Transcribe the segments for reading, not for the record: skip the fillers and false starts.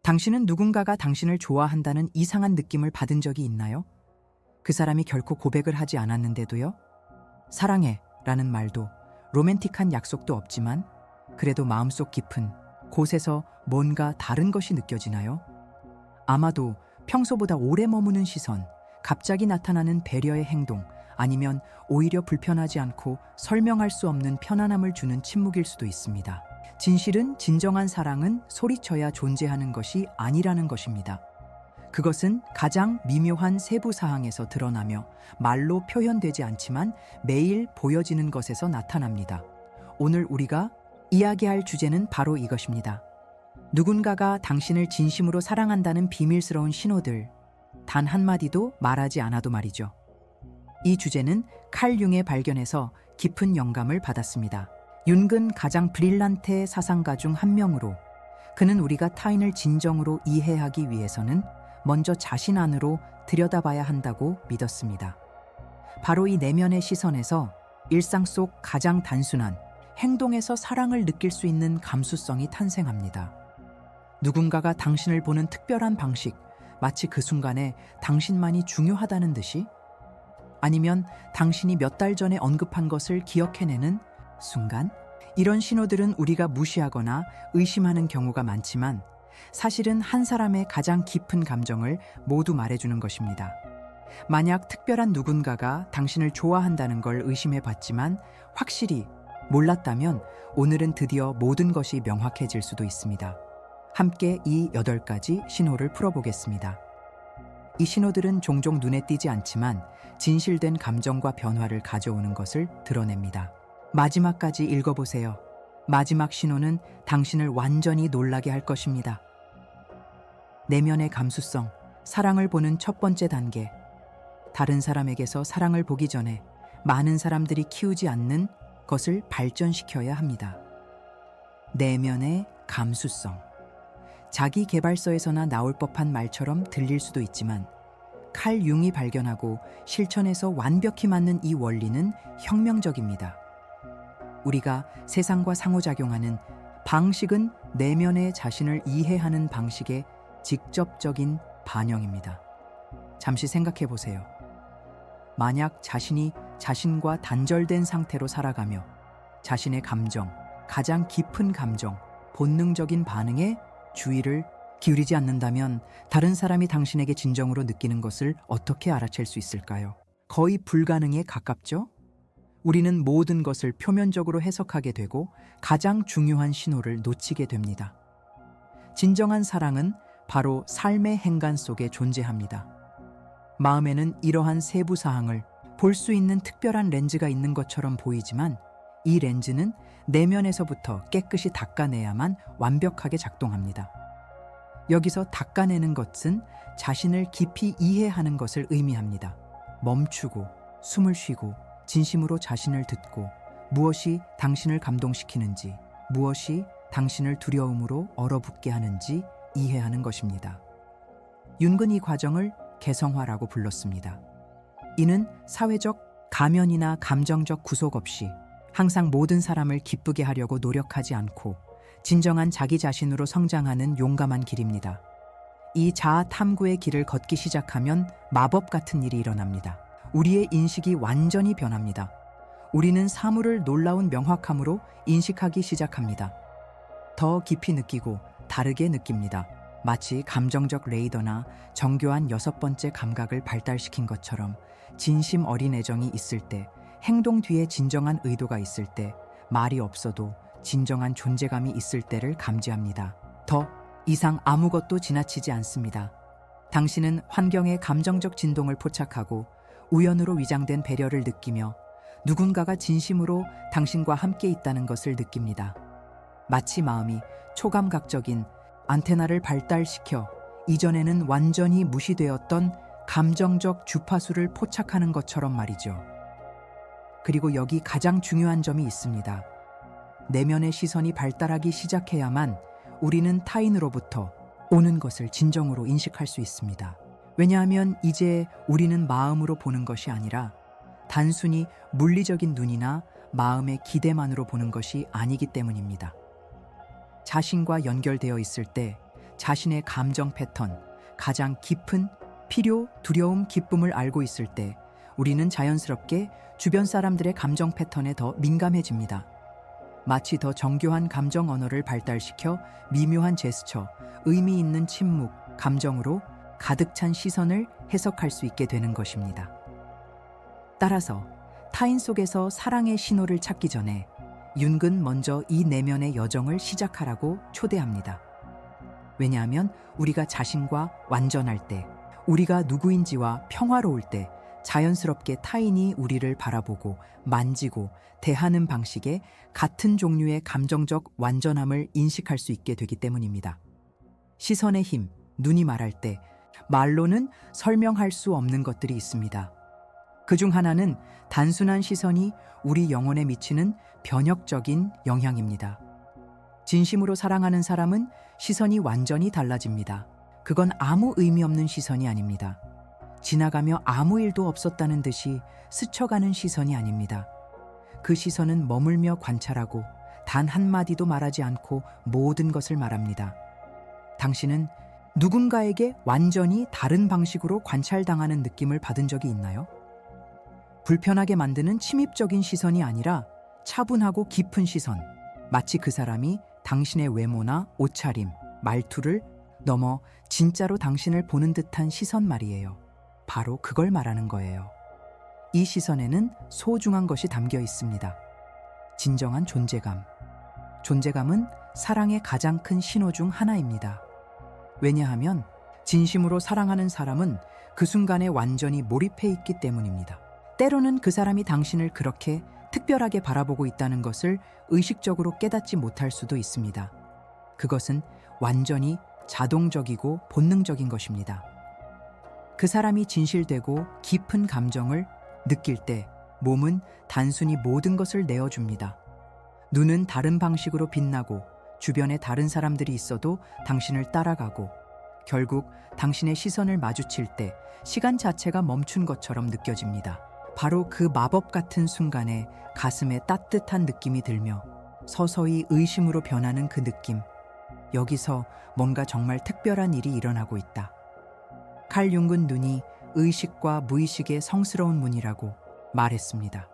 당신은 누군가가 당신을 좋아한다는 이상한 느낌을 받은 적이 있나요? 그 사람이 결코 고백을 하지 않았는데도요? 사랑해 라는 말도 로맨틱한 약속도 없지만 그래도 마음속 깊은 곳에서 뭔가 다른 것이 느껴지나요? 아마도 평소보다 오래 머무는 시선, 갑자기 나타나는 배려의 행동, 아니면 오히려 불편하지 않고 설명할 수 없는 편안함을 주는 침묵일 수도 있습니다. 진실은 진정한 사랑은 소리쳐야 존재하는 것이 아니라는 것입니다. 그것은 가장 미묘한 세부 사항에서 드러나며 말로 표현되지 않지만 매일 보여지는 것에서 나타납니다. 오늘 우리가 이야기할 주제는 바로 이것입니다. 누군가가 당신을 진심으로 사랑한다는 비밀스러운 신호들, 단 한마디도 말하지 않아도 말이죠. 이 주제는 칼 융의 발견에서 깊은 영감을 받았습니다. 융은 가장 브릴란테 사상가 중 한 명으로 그는 우리가 타인을 진정으로 이해하기 위해서는 먼저 자신 안으로 들여다봐야 한다고 믿었습니다. 바로 이 내면의 시선에서 일상 속 가장 단순한 행동에서 사랑을 느낄 수 있는 감수성이 탄생합니다. 누군가가 당신을 보는 특별한 방식, 마치 그 순간에 당신만이 중요하다는 듯이, 아니면 당신이 몇 달 전에 언급한 것을 기억해내는 순간, 이런 신호들은 우리가 무시하거나 의심하는 경우가 많지만 사실은 한 사람의 가장 깊은 감정을 모두 말해주는 것입니다. 만약 특별한 누군가가 당신을 좋아한다는 걸 의심해봤지만 확실히 몰랐다면 오늘은 드디어 모든 것이 명확해질 수도 있습니다. 함께 이 8가지 신호를 풀어보겠습니다. 이 신호들은 종종 눈에 띄지 않지만 진실된 감정과 변화를 가져오는 것을 드러냅니다. 마지막까지 읽어보세요. 마지막 신호는 당신을 완전히 놀라게 할 것입니다. 내면의 감수성, 사랑을 보는 첫 번째 단계. 다른 사람에게서 사랑을 보기 전에 많은 사람들이 키우지 않는 것을 발전시켜야 합니다. 내면의 감수성. 자기 개발서에서나 나올 법한 말처럼 들릴 수도 있지만 칼 융이 발견하고 실천해서 완벽히 맞는 이 원리는 혁명적입니다. 우리가 세상과 상호작용하는 방식은 내면의 자신을 이해하는 방식의 직접적인 반영입니다. 잠시 생각해 보세요. 만약 자신이 자신과 단절된 상태로 살아가며 자신의 감정, 가장 깊은 감정, 본능적인 반응에 주의를 기울이지 않는다면 다른 사람이 당신에게 진정으로 느끼는 것을 어떻게 알아챌 수 있을까요? 거의 불가능에 가깝죠? 우리는 모든 것을 표면적으로 해석하게 되고 가장 중요한 신호를 놓치게 됩니다. 진정한 사랑은 바로 삶의 행간 속에 존재합니다. 마음에는 이러한 세부 사항을 볼 수 있는 특별한 렌즈가 있는 것처럼 보이지만 이 렌즈는 내면에서부터 깨끗이 닦아내야만 완벽하게 작동합니다. 여기서 닦아내는 것은 자신을 깊이 이해하는 것을 의미합니다. 멈추고 숨을 쉬고 진심으로 자신을 듣고 무엇이 당신을 감동시키는지, 무엇이 당신을 두려움으로 얼어붙게 하는지 이해하는 것입니다. 융은 이 과정을 개성화라고 불렀습니다. 이는 사회적 가면이나 감정적 구속 없이 항상 모든 사람을 기쁘게 하려고 노력하지 않고 진정한 자기 자신으로 성장하는 용감한 길입니다. 이 자아 탐구의 길을 걷기 시작하면 마법 같은 일이 일어납니다. 우리의 인식이 완전히 변합니다. 우리는 사물을 놀라운 명확함으로 인식하기 시작합니다. 더 깊이 느끼고 다르게 느낍니다. 마치 감정적 레이더나 정교한 6번째 감각을 발달시킨 것처럼 진심 어린 애정이 있을 때, 행동 뒤에 진정한 의도가 있을 때, 말이 없어도 진정한 존재감이 있을 때를 감지합니다. 더 이상 아무것도 지나치지 않습니다. 당신은 환경의 감정적 진동을 포착하고 우연으로 위장된 배려를 느끼며 누군가가 진심으로 당신과 함께 있다는 것을 느낍니다. 마치 마음이 초감각적인 안테나를 발달시켜 이전에는 완전히 무시되었던 감정적 주파수를 포착하는 것처럼 말이죠. 그리고 여기 가장 중요한 점이 있습니다. 내면의 시선이 발달하기 시작해야만 우리는 타인으로부터 오는 것을 진정으로 인식할 수 있습니다. 왜냐하면 이제 우리는 마음으로 보는 것이 아니라 단순히 물리적인 눈이나 마음의 기대만으로 보는 것이 아니기 때문입니다. 자신과 연결되어 있을 때 자신의 감정 패턴, 가장 깊은 필요, 두려움, 기쁨을 알고 있을 때 우리는 자연스럽게 주변 사람들의 감정 패턴에 더 민감해집니다. 마치 더 정교한 감정 언어를 발달시켜 미묘한 제스처, 의미 있는 침묵, 감정으로 가득 찬 시선을 해석할 수 있게 되는 것입니다. 따라서 타인 속에서 사랑의 신호를 찾기 전에 윤근 먼저 이 내면의 여정을 시작하라고 초대합니다. 왜냐하면 우리가 자신과 완전할 때, 우리가 누구인지와 평화로울 때 자연스럽게 타인이 우리를 바라보고 만지고 대하는 방식에 같은 종류의 감정적 완전함을 인식할 수 있게 되기 때문입니다. 시선의 힘, 눈이 말할 때 말로는 설명할 수 없는 것들이 있습니다. 그중 하나는 단순한 시선이 우리 영혼에 미치는 변혁적인 영향입니다. 진심으로 사랑하는 사람은 시선이 완전히 달라집니다. 그건 아무 의미 없는 시선이 아닙니다. 지나가며 아무 일도 없었다는 듯이 스쳐가는 시선이 아닙니다. 그 시선은 머물며 관찰하고 단 한마디도 말하지 않고 모든 것을 말합니다. 당신은 누군가에게 완전히 다른 방식으로 관찰당하는 느낌을 받은 적이 있나요? 불편하게 만드는 침입적인 시선이 아니라 차분하고 깊은 시선, 마치 그 사람이 당신의 외모나 옷차림, 말투를 넘어 진짜로 당신을 보는 듯한 시선 말이에요. 바로 그걸 말하는 거예요. 이 시선에는 소중한 것이 담겨 있습니다. 진정한 존재감. 존재감은 사랑의 가장 큰 신호 중 하나입니다. 왜냐하면 진심으로 사랑하는 사람은 그 순간에 완전히 몰입해 있기 때문입니다. 때로는 그 사람이 당신을 그렇게 특별하게 바라보고 있다는 것을 의식적으로 깨닫지 못할 수도 있습니다. 그것은 완전히 자동적이고 본능적인 것입니다. 그 사람이 진실되고 깊은 감정을 느낄 때 몸은 단순히 모든 것을 내어줍니다. 눈은 다른 방식으로 빛나고 주변에 다른 사람들이 있어도 당신을 따라가고 결국 당신의 시선을 마주칠 때 시간 자체가 멈춘 것처럼 느껴집니다. 바로 그 마법 같은 순간에 가슴에 따뜻한 느낌이 들며 서서히 의심으로 변하는 그 느낌. 여기서 뭔가 정말 특별한 일이 일어나고 있다. 칼 융은 눈이 의식과 무의식의 성스러운 문이라고 말했습니다.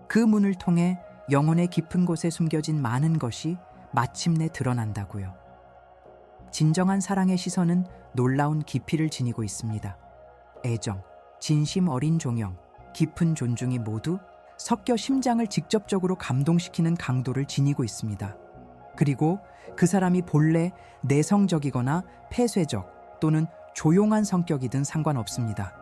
그 문을 통해 영혼의 깊은 곳에 숨겨진 많은 것이 마침내 드러난다고요. 진정한 사랑의 시선은 놀라운 깊이를 지니고 있습니다. 애정, 진심 어린 종영, 깊은 존중이 모두 섞여 심장을 직접적으로 감동시키는 강도를 지니고 있습니다. 그리고 그 사람이 본래 내성적이거나 폐쇄적 또는 조용한 성격이든 상관없습니다.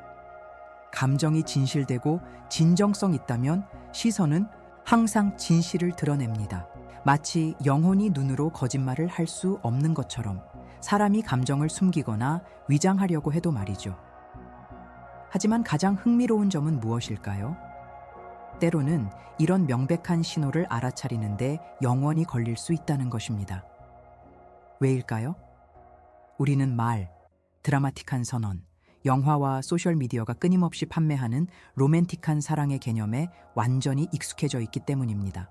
감정이 진실되고 진정성 있다면 시선은 항상 진실을 드러냅니다. 마치 영혼이 눈으로 거짓말을 할 수 없는 것처럼 사람이 감정을 숨기거나 위장하려고 해도 말이죠. 하지만 가장 흥미로운 점은 무엇일까요? 때로는 이런 명백한 신호를 알아차리는데 영원히 걸릴 수 있다는 것입니다. 왜일까요? 우리는 말, 드라마틱한 선언, 영화와 소셜미디어가 끊임없이 판매하는 로맨틱한 사랑의 개념에 완전히 익숙해져 있기 때문입니다.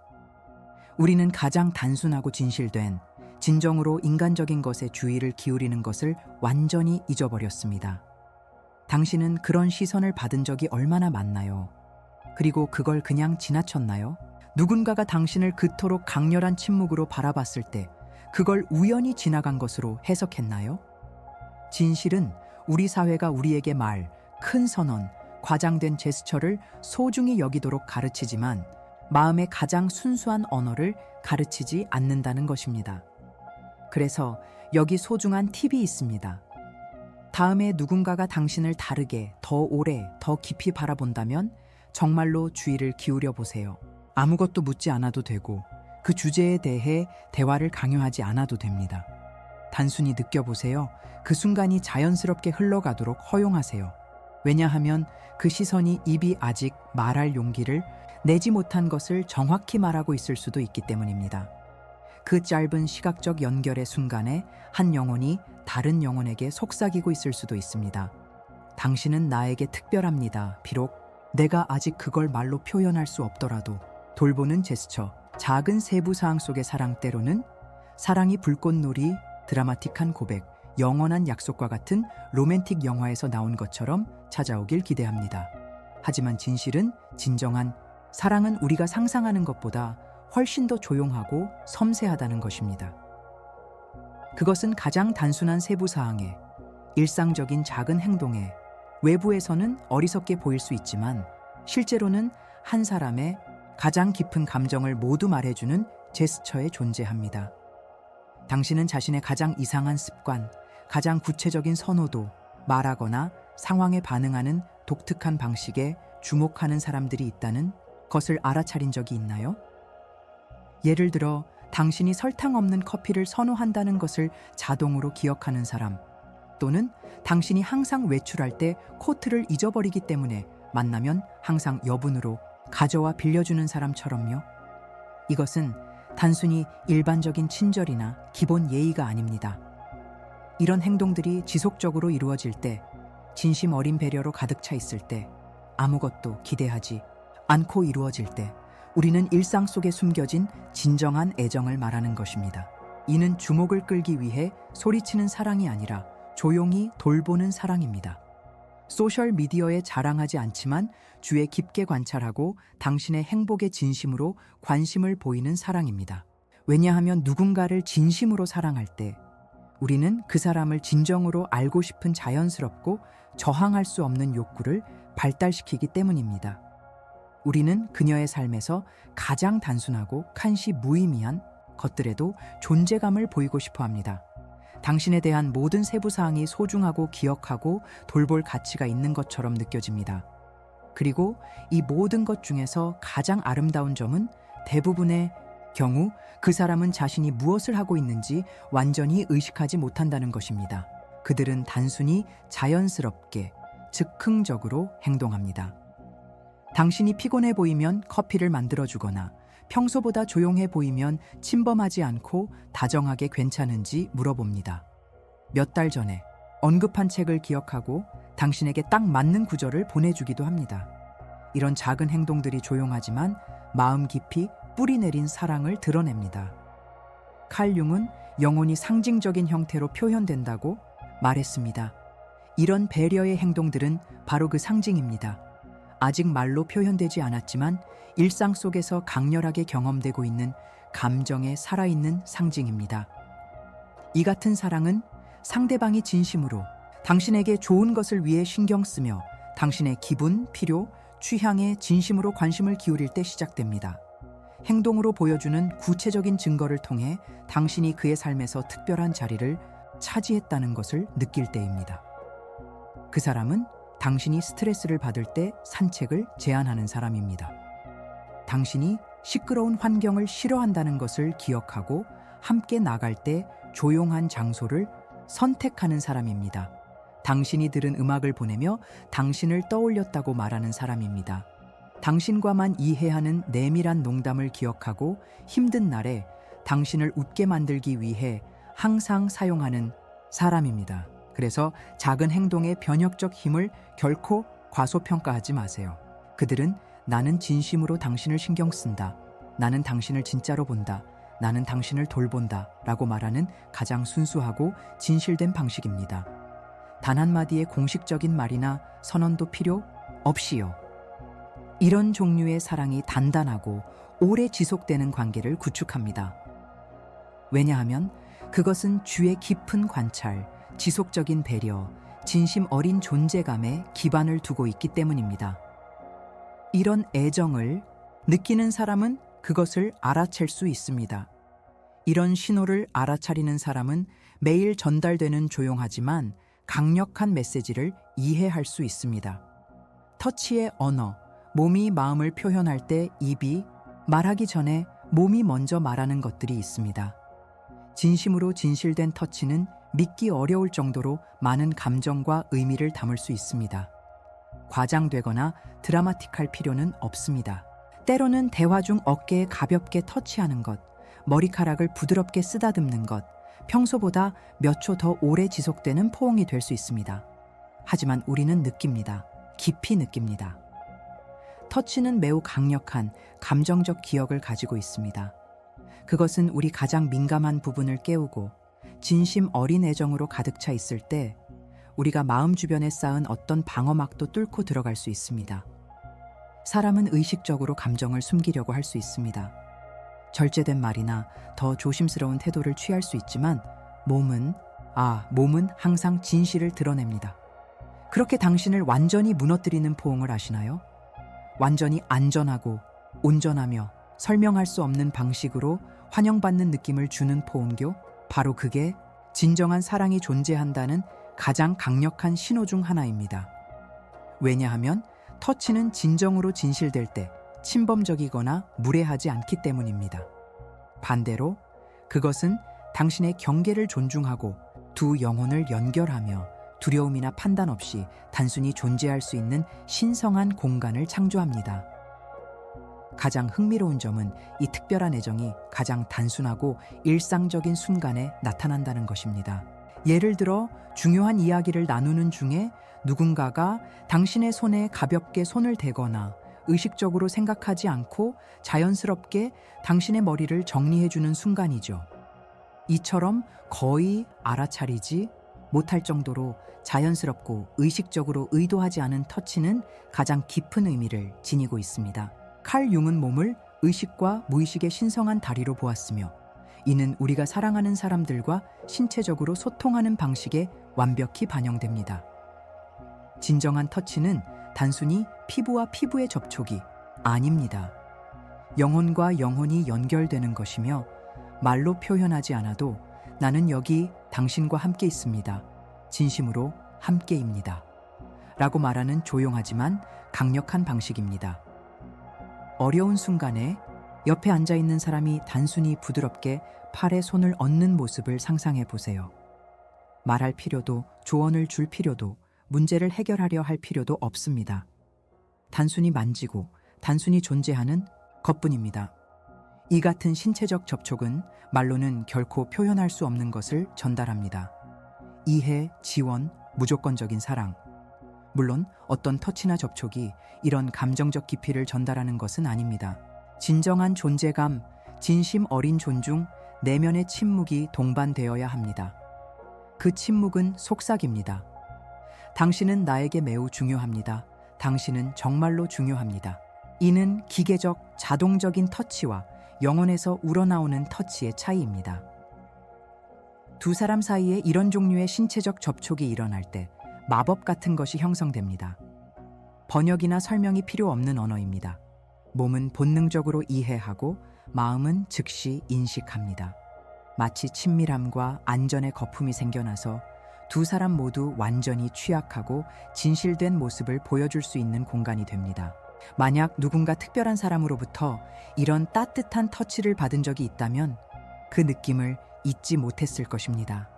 우리는 가장 단순하고 진실된, 진정으로 인간적인 것에 주의를 기울이는 것을 완전히 잊어버렸습니다. 당신은 그런 시선을 받은 적이 얼마나 많나요? 그리고 그걸 그냥 지나쳤나요? 누군가가 당신을 그토록 강렬한 침묵으로 바라봤을 때 그걸 우연히 지나간 것으로 해석했나요? 진실은 우리 사회가 우리에게 말, 큰 선언, 과장된 제스처를 소중히 여기도록 가르치지만 마음의 가장 순수한 언어를 가르치지 않는다는 것입니다. 그래서 여기 소중한 팁이 있습니다. 다음에 누군가가 당신을 다르게, 더 오래, 더 깊이 바라본다면 정말로 주의를 기울여 보세요. 아무것도 묻지 않아도 되고 그 주제에 대해 대화를 강요하지 않아도 됩니다. 단순히 느껴보세요. 그 순간이 자연스럽게 흘러가도록 허용하세요. 왜냐하면 그 시선이 입이 아직 말할 용기를 내지 못한 것을 정확히 말하고 있을 수도 있기 때문입니다. 그 짧은 시각적 연결의 순간에 한 영혼이 다른 영혼에게 속삭이고 있을 수도 있습니다. 당신은 나에게 특별합니다. 비록 내가 아직 그걸 말로 표현할 수 없더라도. 돌보는 제스처, 작은 세부 사항 속의 사랑, 때로는 사랑이 불꽃놀이, 드라마틱한 고백, 영원한 약속과 같은 로맨틱 영화에서 나온 것처럼 찾아오길 기대합니다. 하지만 진정한 사랑은 우리가 상상하는 것보다 훨씬 더 조용하고 섬세하다는 것입니다. 그것은 가장 단순한 세부 사항에, 일상적인 작은 행동에, 외부에서는 어리석게 보일 수 있지만 실제로는 한 사람의 가장 깊은 감정을 모두 말해주는 제스처에 존재합니다. 당신은 자신의 가장 이상한 습관, 가장 구체적인 선호도, 말하거나 상황에 반응하는 독특한 방식에 주목하는 사람들이 있다는 것을 알아차린 적이 있나요? 예를 들어 당신이 설탕 없는 커피를 선호한다는 것을 자동으로 기억하는 사람, 또는 당신이 항상 외출할 때 코트를 잊어버리기 때문에 만나면 항상 여분으로 가져와 빌려주는 사람처럼요. 이것은 단순히 일반적인 친절이나 기본 예의가 아닙니다. 이런 행동들이 지속적으로 이루어질 때, 진심 어린 배려로 가득 차 있을 때, 아무것도 기대하지 않고 이루어질 때, 우리는 일상 속에 숨겨진 진정한 애정을 말하는 것입니다. 이는 주목을 끌기 위해 소리치는 사랑이 아니라 조용히 돌보는 사랑입니다. 소셜 미디어에 자랑하지 않지만 주에 깊게 관찰하고 당신의 행복에 진심으로 관심을 보이는 사랑입니다. 왜냐하면 누군가를 진심으로 사랑할 때 우리는 그 사람을 진정으로 알고 싶은 자연스럽고 저항할 수 없는 욕구를 발달시키기 때문입니다. 우리는 그녀의 삶에서 가장 단순하고 칸시 무의미한 것들에도 존재감을 보이고 싶어 합니다. 당신에 대한 모든 세부사항이 소중하고 기억하고 돌볼 가치가 있는 것처럼 느껴집니다. 그리고 이 모든 것 중에서 가장 아름다운 점은 대부분의 경우 그 사람은 자신이 무엇을 하고 있는지 완전히 의식하지 못한다는 것입니다. 그들은 단순히 자연스럽게, 즉흥적으로 행동합니다. 당신이 피곤해 보이면 커피를 만들어주거나 평소보다 조용해 보이면 침범하지 않고 다정하게 괜찮은지 물어봅니다. 몇 달 전에 언급한 책을 기억하고 당신에게 딱 맞는 구절을 보내주기도 합니다. 이런 작은 행동들이 조용하지만 마음 깊이 뿌리 내린 사랑을 드러냅니다. 칼 융은 영혼이 상징적인 형태로 표현된다고 말했습니다. 이런 배려의 행동들은 바로 그 상징입니다. 아직 말로 표현되지 않았지만 일상 속에서 강렬하게 경험되고 있는 감정의 살아있는 상징입니다. 이 같은 사랑은 상대방이 진심으로 당신에게 좋은 것을 위해 신경 쓰며 당신의 기분, 필요, 취향에 진심으로 관심을 기울일 때 시작됩니다. 행동으로 보여주는 구체적인 증거를 통해 당신이 그의 삶에서 특별한 자리를 차지했다는 것을 느낄 때입니다. 그 사람은 당신이 스트레스를 받을 때 산책을 제안하는 사람입니다. 당신이 시끄러운 환경을 싫어한다는 것을 기억하고 함께 나갈 때 조용한 장소를 선택하는 사람입니다. 당신이 들은 음악을 보내며 당신을 떠올렸다고 말하는 사람입니다. 당신과만 이해하는 내밀한 농담을 기억하고 힘든 날에 당신을 웃게 만들기 위해 항상 사용하는 사람입니다. 그래서 작은 행동의 변혁적 힘을 결코 과소평가하지 마세요. 그들은 나는 진심으로 당신을 신경 쓴다. 나는 당신을 진짜로 본다. 나는 당신을 돌본다. 라고 말하는 가장 순수하고 진실된 방식입니다. 단 한마디의 공식적인 말이나 선언도 필요 없이요. 이런 종류의 사랑이 단단하고 오래 지속되는 관계를 구축합니다. 왜냐하면 그것은 주의 깊은 관찰, 지속적인 배려, 진심 어린 존재감에 기반을 두고 있기 때문입니다. 이런 애정을 느끼는 사람은 그것을 알아챌 수 있습니다. 이런 신호를 알아차리는 사람은 매일 전달되는 조용하지만 강력한 메시지를 이해할 수 있습니다. 터치의 언어, 몸이 마음을 표현할 때 입이 말하기 전에 몸이 먼저 말하는 것들이 있습니다. 진심으로 진실된 터치는 믿기 어려울 정도로 많은 감정과 의미를 담을 수 있습니다. 과장되거나 드라마틱할 필요는 없습니다. 때로는 대화 중 어깨에 가볍게 터치하는 것, 머리카락을 부드럽게 쓰다듬는 것, 평소보다 몇 초 더 오래 지속되는 포옹이 될 수 있습니다. 하지만 우리는 느낍니다. 깊이 느낍니다. 터치는 매우 강력한 감정적 기억을 가지고 있습니다. 그것은 우리 가장 민감한 부분을 깨우고 진심 어린 애정으로 가득 차 있을 때 우리가 마음 주변에 쌓은 어떤 방어막도 뚫고 들어갈 수 있습니다. 사람은 의식적으로 감정을 숨기려고 할 수 있습니다. 절제된 말이나 더 조심스러운 태도를 취할 수 있지만 몸은 항상 진실을 드러냅니다. 그렇게 당신을 완전히 무너뜨리는 포옹을 아시나요? 완전히 안전하고 온전하며 설명할 수 없는 방식으로 환영받는 느낌을 주는 포옹교, 바로 그게 진정한 사랑이 존재한다는 가장 강력한 신호 중 하나입니다. 왜냐하면 터치는 진정으로 진실될 때 침범적이거나 무례하지 않기 때문입니다. 반대로 그것은 당신의 경계를 존중하고 두 영혼을 연결하며 두려움이나 판단 없이 단순히 존재할 수 있는 신성한 공간을 창조합니다. 가장 흥미로운 점은 이 특별한 애정이 가장 단순하고 일상적인 순간에 나타난다는 것입니다. 예를 들어 중요한 이야기를 나누는 중에 누군가가 당신의 손에 가볍게 손을 대거나 의식적으로 생각하지 않고 자연스럽게 당신의 머리를 정리해주는 순간이죠. 이처럼 거의 알아차리지 못할 정도로 자연스럽고 의식적으로 의도하지 않은 터치는 가장 깊은 의미를 지니고 있습니다. 칼 융은 몸을 의식과 무의식의 신성한 다리로 보았으며 이는 우리가 사랑하는 사람들과 신체적으로 소통하는 방식에 완벽히 반영됩니다. 진정한 터치는 단순히 피부와 피부의 접촉이 아닙니다. 영혼과 영혼이 연결되는 것이며 말로 표현하지 않아도 나는 여기 당신과 함께 있습니다. 진심으로 함께입니다. 라고 말하는 조용하지만 강력한 방식입니다. 어려운 순간에 옆에 앉아있는 사람이 단순히 부드럽게 팔에 손을 얹는 모습을 상상해 보세요. 말할 필요도, 조언을 줄 필요도, 문제를 해결하려 할 필요도 없습니다. 단순히 만지고 단순히 존재하는 것뿐입니다. 이 같은 신체적 접촉은 말로는 결코 표현할 수 없는 것을 전달합니다. 이해, 지원, 무조건적인 사랑. 물론 어떤 터치나 접촉이 이런 감정적 깊이를 전달하는 것은 아닙니다. 진정한 존재감, 진심 어린 존중, 내면의 침묵이 동반되어야 합니다. 그 침묵은 속삭입니다. 당신은 나에게 매우 중요합니다. 당신은 정말로 중요합니다. 이는 기계적, 자동적인 터치와 영혼에서 우러나오는 터치의 차이입니다. 두 사람 사이에 이런 종류의 신체적 접촉이 일어날 때 마법 같은 것이 형성됩니다. 번역이나 설명이 필요 없는 언어입니다. 몸은 본능적으로 이해하고 마음은 즉시 인식합니다. 마치 친밀함과 안전의 거품이 생겨나서 두 사람 모두 완전히 취약하고 진실된 모습을 보여줄 수 있는 공간이 됩니다. 만약 누군가 특별한 사람으로부터 이런 따뜻한 터치를 받은 적이 있다면 그 느낌을 잊지 못했을 것입니다.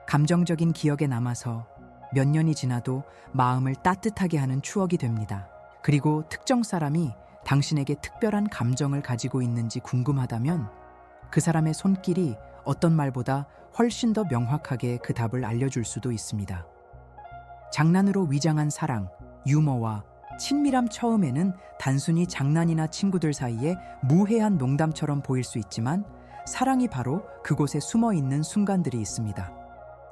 감정적인 기억에 남아서 몇 년이 지나도 마음을 따뜻하게 하는 추억이 됩니다. 그리고 특정 사람이 당신에게 특별한 감정을 가지고 있는지 궁금하다면 그 사람의 손길이 어떤 말보다 훨씬 더 명확하게 그 답을 알려줄 수도 있습니다. 장난으로 위장한 사랑, 유머와 친밀함 처음에는 단순히 장난이나 친구들 사이에 무해한 농담처럼 보일 수 있지만 사랑이 바로 그곳에 숨어 있는 순간들이 있습니다.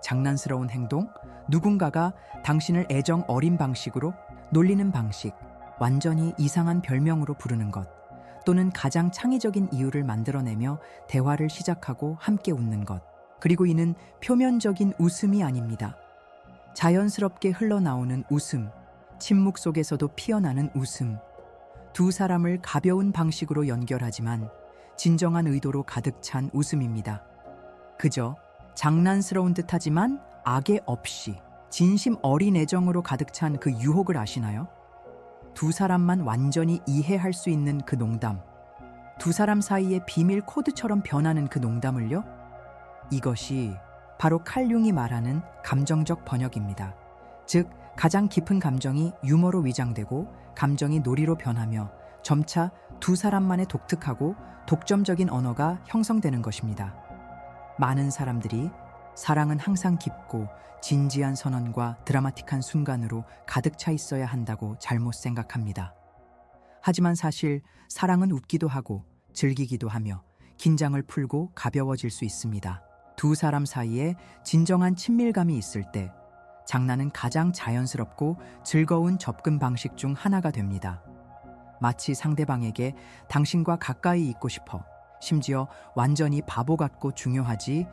장난스러운 행동, 누군가가 당신을 애정 어린 방식으로 놀리는 방식, 완전히 이상한 별명으로 부르는 것, 또는 가장 창의적인 이유를 만들어내며 대화를 시작하고 함께 웃는 것. 그리고 이는 표면적인 웃음이 아닙니다. 자연스럽게 흘러나오는 웃음, 침묵 속에서도 피어나는 웃음. 두 사람을 가벼운 방식으로 연결하지만 진정한 의도로 가득 찬 웃음입니다. 그저 장난스러운 듯하지만 악의 없이 진심 어린 애정으로 가득 찬 그 유혹을 아시나요? 두 사람만 완전히 이해할 수 있는 그 농담, 두 사람 사이의 비밀 코드처럼 변하는 그 농담을요? 이것이 바로 칼 융이 말하는 감정적 번역입니다. 즉, 가장 깊은 감정이 유머로 위장되고 감정이 놀이로 변하며 점차 두 사람만의 독특하고 독점적인 언어가 형성되는 것입니다. 많은 사람들이 사랑은 항상 깊고 진지한 선언과 드라마틱한 순간으로 가득 차 있어야 한다고 잘못 생각합니다. 하지만 사실 사랑은 웃기도 하고 즐기기도 하며 긴장을 풀고 가벼워질 수 있습니다. 두 사람 사이에 진정한 친밀감이 있을 때 장난은 가장 자연스럽고 즐거운 접근 방식 중 하나가 됩니다. 마치 상대방에게 당신과 가까이 있고 싶어, 심지어 완전히 바보 같고 중요하지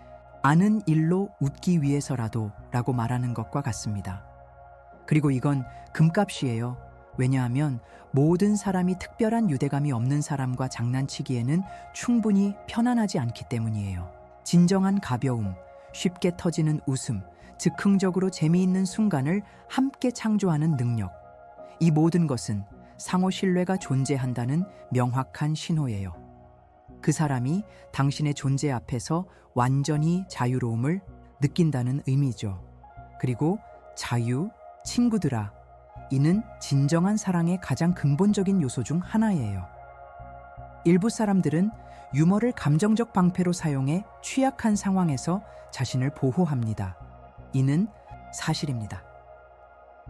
않은 일로 웃기 위해서라도 라고 말하는 것과 같습니다. 그리고 이건 금값이에요. 왜냐하면 모든 사람이 특별한 유대감이 없는 사람과 장난치기에는 충분히 편안하지 않기 때문이에요. 진정한 가벼움, 쉽게 터지는 웃음, 즉흥적으로 재미있는 순간을 함께 창조하는 능력. 이 모든 것은 상호 신뢰가 존재한다는 명확한 신호예요. 그 사람이 당신의 존재 앞에서 완전히 자유로움을 느낀다는 의미죠. 그리고 자유, 친구들아, 이는 진정한 사랑의 가장 근본적인 요소 중 하나예요. 일부 사람들은 유머를 감정적 방패로 사용해 취약한 상황에서 자신을 보호합니다. 이는 사실입니다.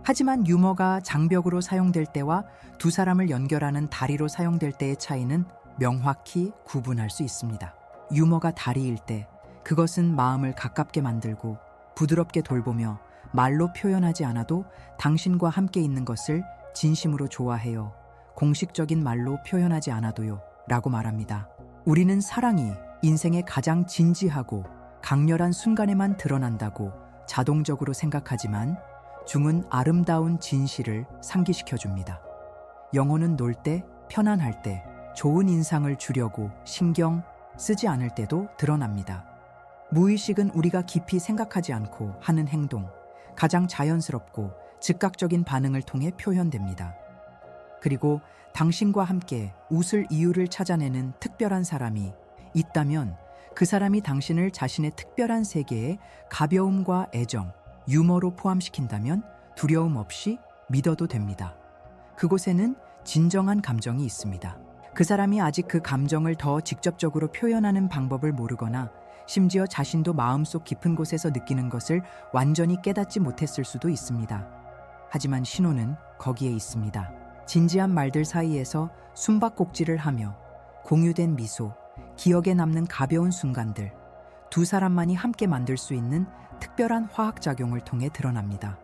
하지만 유머가 장벽으로 사용될 때와 두 사람을 연결하는 다리로 사용될 때의 차이는 명확히 구분할 수 있습니다. 유머가 다리일 때 그것은 마음을 가깝게 만들고 부드럽게 돌보며 말로 표현하지 않아도 당신과 함께 있는 것을 진심으로 좋아해요. 공식적인 말로 표현하지 않아도요. 라고 말합니다. 우리는 사랑이 인생의 가장 진지하고 강렬한 순간에만 드러난다고 자동적으로 생각하지만 중은 아름다운 진실을 상기시켜줍니다. 영혼은 놀 때, 편안할 때, 좋은 인상을 주려고 신경 쓰지 않을 때도 드러납니다. 무의식은 우리가 깊이 생각하지 않고 하는 행동, 가장 자연스럽고 즉각적인 반응을 통해 표현됩니다. 그리고 당신과 함께 웃을 이유를 찾아내는 특별한 사람이 있다면 그 사람이 당신을 자신의 특별한 세계에 가벼움과 애정, 유머로 포함시킨다면 두려움 없이 믿어도 됩니다. 그곳에는 진정한 감정이 있습니다. 그 사람이 아직 그 감정을 더 직접적으로 표현하는 방법을 모르거나 심지어 자신도 마음속 깊은 곳에서 느끼는 것을 완전히 깨닫지 못했을 수도 있습니다. 하지만 신호는 거기에 있습니다. 진지한 말들 사이에서 숨바꼭질을 하며 공유된 미소, 기억에 남는 가벼운 순간들, 두 사람만이 함께 만들 수 있는 특별한 화학작용을 통해 드러납니다.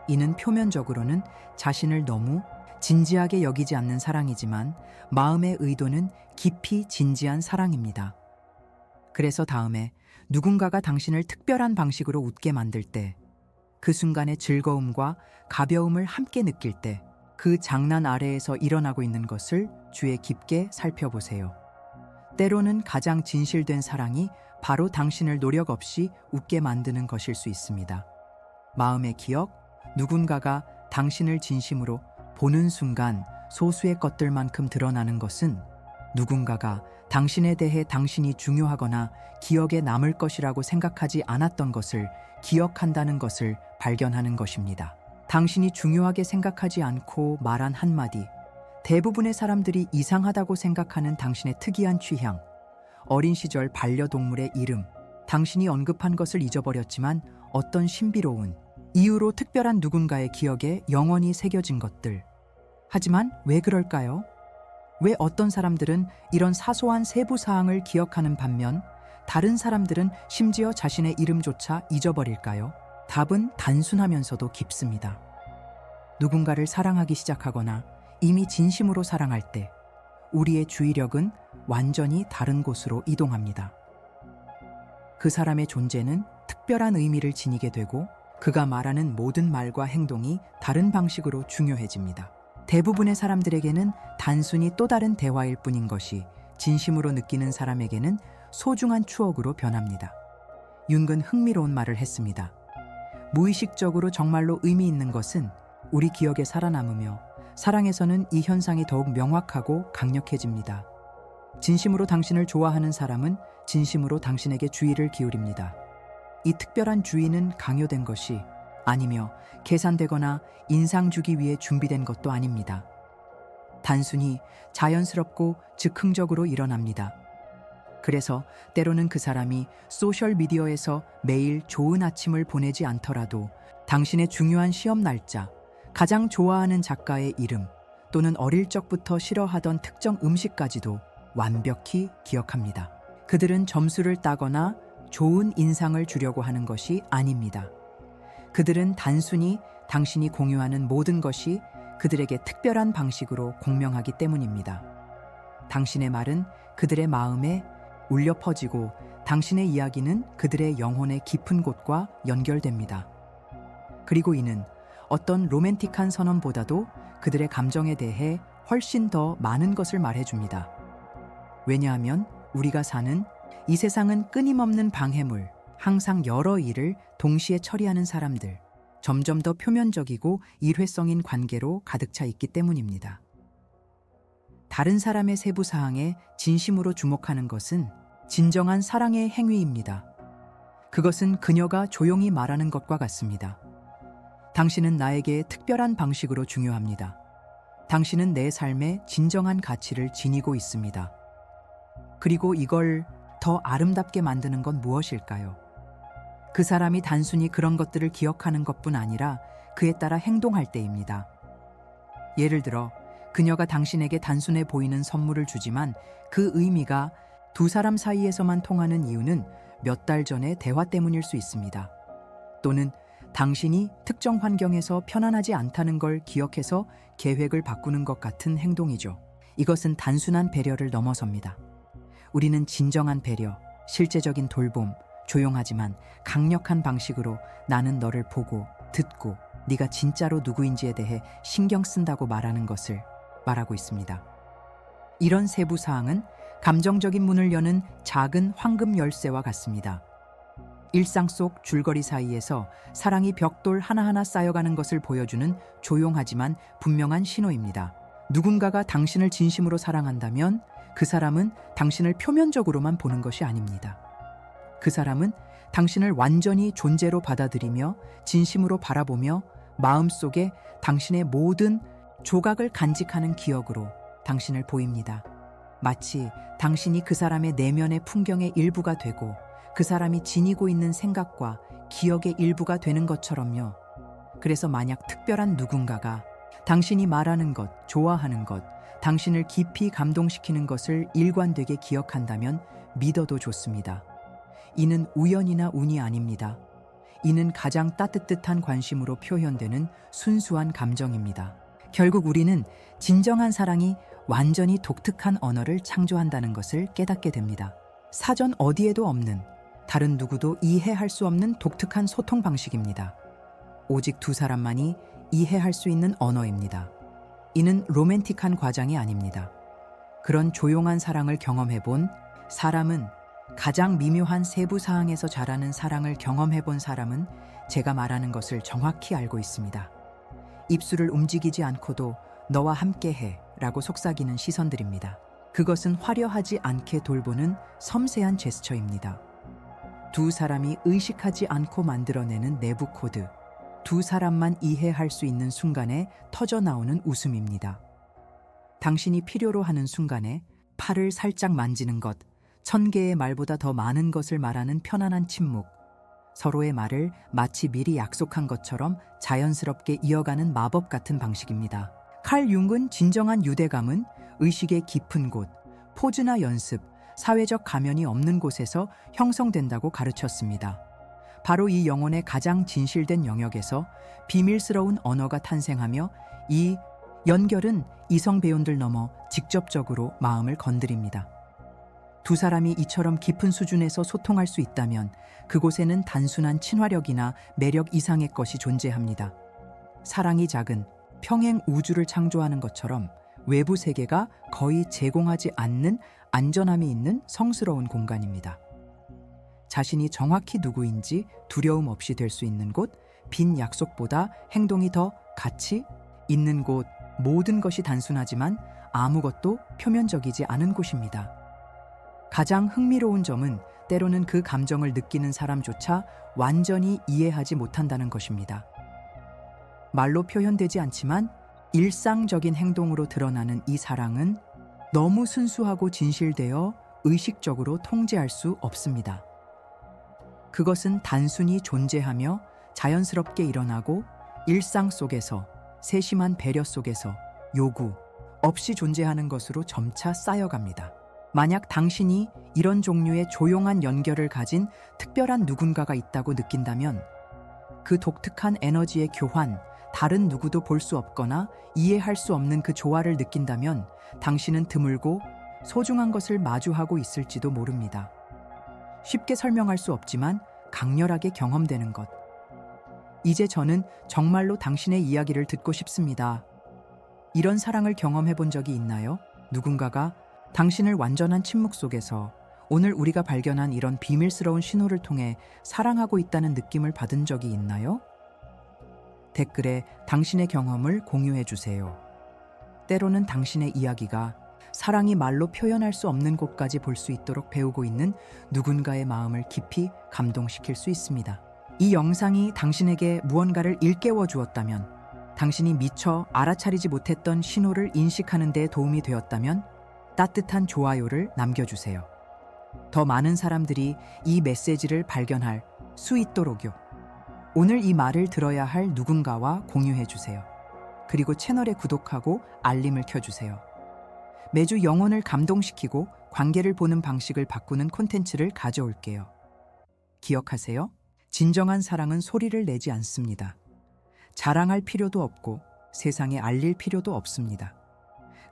이는 표면적으로는 자신을 너무 진지하게 여기지 않는 사랑이지만 마음의 의도는 깊이 진지한 사랑입니다. 그래서 다음에 누군가가 당신을 특별한 방식으로 웃게 만들 때, 그 순간의 즐거움과 가벼움을 함께 느낄 때, 그 장난 아래에서 일어나고 있는 것을 주의 깊게 살펴보세요. 때로는 가장 진실된 사랑이 바로 당신을 노력 없이 웃게 만드는 것일 수 있습니다. 마음의 기억, 누군가가 당신을 진심으로 보는 순간 소수의 것들만큼 드러나는 것은 누군가가 당신에 대해 당신이 중요하거나 기억에 남을 것이라고 생각하지 않았던 것을 기억한다는 것을 발견하는 것입니다. 당신이 중요하게 생각하지 않고 말한 한마디, 대부분의 사람들이 이상하다고 생각하는 당신의 특이한 취향, 어린 시절 반려동물의 이름, 당신이 언급한 것을 잊어버렸지만 어떤 신비로운 이유로 특별한 누군가의 기억에 영원히 새겨진 것들. 하지만 왜 그럴까요? 왜 어떤 사람들은 이런 사소한 세부 사항을 기억하는 반면 다른 사람들은 심지어 자신의 이름조차 잊어버릴까요? 답은 단순하면서도 깊습니다. 누군가를 사랑하기 시작하거나 이미 진심으로 사랑할 때 우리의 주의력은 완전히 다른 곳으로 이동합니다. 그 사람의 존재는 특별한 의미를 지니게 되고 그가 말하는 모든 말과 행동이 다른 방식으로 중요해집니다. 대부분의 사람들에게는 단순히 또 다른 대화일 뿐인 것이 진심으로 느끼는 사람에게는 소중한 추억으로 변합니다. 융은 흥미로운 말을 했습니다. 무의식적으로 정말로 의미 있는 것은 우리 기억에 살아남으며 사랑에서는 이 현상이 더욱 명확하고 강력해집니다. 진심으로 당신을 좋아하는 사람은 진심으로 당신에게 주의를 기울입니다. 이 특별한 주의는 강요된 것이 아니며 계산되거나 인상 주기 위해 준비된 것도 아닙니다. 단순히 자연스럽고 즉흥적으로 일어납니다. 그래서 때로는 그 사람이 소셜미디어에서 매일 좋은 아침을 보내지 않더라도 당신의 중요한 시험 날짜, 가장 좋아하는 작가의 이름 또는 어릴 적부터 싫어하던 특정 음식까지도 완벽히 기억합니다. 그들은 점수를 따거나 좋은 인상을 주려고 하는 것이 아닙니다. 그들은 단순히 당신이 공유하는 모든 것이 그들에게 특별한 방식으로 공명하기 때문입니다. 당신의 말은 그들의 마음에 울려 퍼지고 당신의 이야기는 그들의 영혼의 깊은 곳과 연결됩니다. 그리고 이는 어떤 로맨틱한 선언보다도 그들의 감정에 대해 훨씬 더 많은 것을 말해줍니다. 왜냐하면 우리가 사는 이 세상은 끊임없는 방해물, 항상 여러 일을 동시에 처리하는 사람들, 점점 더 표면적이고 일회성인 관계로 가득 차 있기 때문입니다. 다른 사람의 세부 사항에 진심으로 주목하는 것은 진정한 사랑의 행위입니다. 그것은 그녀가 조용히 말하는 것과 같습니다. 당신은 나에게 특별한 방식으로 중요합니다. 당신은 내 삶의 진정한 가치를 지니고 있습니다. 그리고 이걸 더 아름답게 만드는 건 무엇일까요? 그 사람이 단순히 그런 것들을 기억하는 것뿐 아니라 그에 따라 행동할 때입니다. 예를 들어, 그녀가 당신에게 단순해 보이는 선물을 주지만 그 의미가 두 사람 사이에서만 통하는 이유는 몇 달 전의 대화 때문일 수 있습니다. 또는 당신이 특정 환경에서 편안하지 않다는 걸 기억해서 계획을 바꾸는 것 같은 행동이죠. 이것은 단순한 배려를 넘어섭니다. 우리는 진정한 배려, 실제적인 돌봄, 조용하지만 강력한 방식으로 나는 너를 보고 듣고 네가 진짜로 누구인지에 대해 신경 쓴다고 말하는 것을 말하고 있습니다. 이런 세부 사항은 감정적인 문을 여는 작은 황금 열쇠와 같습니다. 일상 속 줄거리 사이에서 사랑이 벽돌 하나하나 쌓여가는 것을 보여주는 조용하지만 분명한 신호입니다. 누군가가 당신을 진심으로 사랑한다면 그 사람은 당신을 표면적으로만 보는 것이 아닙니다. 그 사람은 당신을 완전히 존재로 받아들이며 진심으로 바라보며 마음속에 당신의 모든 조각을 간직하는 기억으로 당신을 보입니다. 마치 당신이 그 사람의 내면의 풍경의 일부가 되고 그 사람이 지니고 있는 생각과 기억의 일부가 되는 것처럼요. 그래서 만약 특별한 누군가가 당신이 말하는 것, 좋아하는 것, 당신을 깊이 감동시키는 것을 일관되게 기억한다면 믿어도 좋습니다. 이는 우연이나 운이 아닙니다. 이는 가장 따뜻한 관심으로 표현되는 순수한 감정입니다. 결국 우리는 진정한 사랑이 완전히 독특한 언어를 창조한다는 것을 깨닫게 됩니다. 사전 어디에도 없는, 다른 누구도 이해할 수 없는 독특한 소통 방식입니다. 오직 두 사람만이 이해할 수 있는 언어입니다. 이는 로맨틱한 과장이 아닙니다. 그런 조용한 사랑을 경험해본 사람은, 가장 미묘한 세부 사항에서 자라는 사랑을 경험해본 사람은 제가 말하는 것을 정확히 알고 있습니다. 입술을 움직이지 않고도 너와 함께해 라고 속삭이는 시선들입니다. 그것은 화려하지 않게 돌보는 섬세한 제스처입니다. 두 사람이 의식하지 않고 만들어내는 내부 코드, 두 사람만 이해할 수 있는 순간에 터져나오는 웃음입니다. 당신이 필요로 하는 순간에 팔을 살짝 만지는 것, 1000개의 말보다 더 많은 것을 말하는 편안한 침묵, 서로의 말을 마치 미리 약속한 것처럼 자연스럽게 이어가는 마법 같은 방식입니다. 칼 융은 진정한 유대감은 의식의 깊은 곳, 포즈나 연습, 사회적 가면이 없는 곳에서 형성된다고 가르쳤습니다. 바로 이 영혼의 가장 진실된 영역에서 비밀스러운 언어가 탄생하며 이 연결은 이성 배운들 넘어 직접적으로 마음을 건드립니다. 두 사람이 이처럼 깊은 수준에서 소통할 수 있다면 그곳에는 단순한 친화력이나 매력 이상의 것이 존재합니다. 사랑이 작은 평행 우주를 창조하는 것처럼 외부 세계가 거의 제공하지 않는 안전함이 있는 성스러운 공간입니다. 자신이 정확히 누구인지 두려움 없이 될 수 있는 곳, 빈 약속보다 행동이 더 가치 있는 곳, 모든 것이 단순하지만 아무것도 표면적이지 않은 곳입니다. 가장 흥미로운 점은 때로는 그 감정을 느끼는 사람조차 완전히 이해하지 못한다는 것입니다. 말로 표현되지 않지만 일상적인 행동으로 드러나는 이 사랑은 너무 순수하고 진실되어 의식적으로 통제할 수 없습니다. 그것은 단순히 존재하며 자연스럽게 일어나고 일상 속에서 세심한 배려 속에서 요구 없이 존재하는 것으로 점차 쌓여갑니다. 만약 당신이 이런 종류의 조용한 연결을 가진 특별한 누군가가 있다고 느낀다면 그 독특한 에너지의 교환, 다른 누구도 볼 수 없거나 이해할 수 없는 그 조화를 느낀다면 당신은 드물고 소중한 것을 마주하고 있을지도 모릅니다. 쉽게 설명할 수 없지만 강렬하게 경험되는 것. 이제 저는 정말로 당신의 이야기를 듣고 싶습니다. 이런 사랑을 경험해 본 적이 있나요? 누군가가 당신을 완전한 침묵 속에서 오늘 우리가 발견한 이런 비밀스러운 신호를 통해 사랑하고 있다는 느낌을 받은 적이 있나요? 댓글에 당신의 경험을 공유해 주세요. 때로는 당신의 이야기가 사랑이 말로 표현할 수 없는 곳까지 볼 수 있도록 배우고 있는 누군가의 마음을 깊이 감동시킬 수 있습니다. 이 영상이 당신에게 무언가를 일깨워 주었다면, 당신이 미처 알아차리지 못했던 신호를 인식하는 데 도움이 되었다면 따뜻한 좋아요를 남겨주세요. 더 많은 사람들이 이 메시지를 발견할 수 있도록요. 오늘 이 말을 들어야 할 누군가와 공유해 주세요. 그리고 채널에 구독하고 알림을 켜주세요. 매주 영혼을 감동시키고 관계를 보는 방식을 바꾸는 콘텐츠를 가져올게요. 기억하세요. 진정한 사랑은 소리를 내지 않습니다. 자랑할 필요도 없고 세상에 알릴 필요도 없습니다.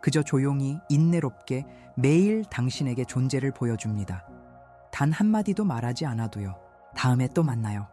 그저 조용히 인내롭게 매일 당신에게 존재를 보여줍니다. 단 한마디도 말하지 않아도요. 다음에 또 만나요.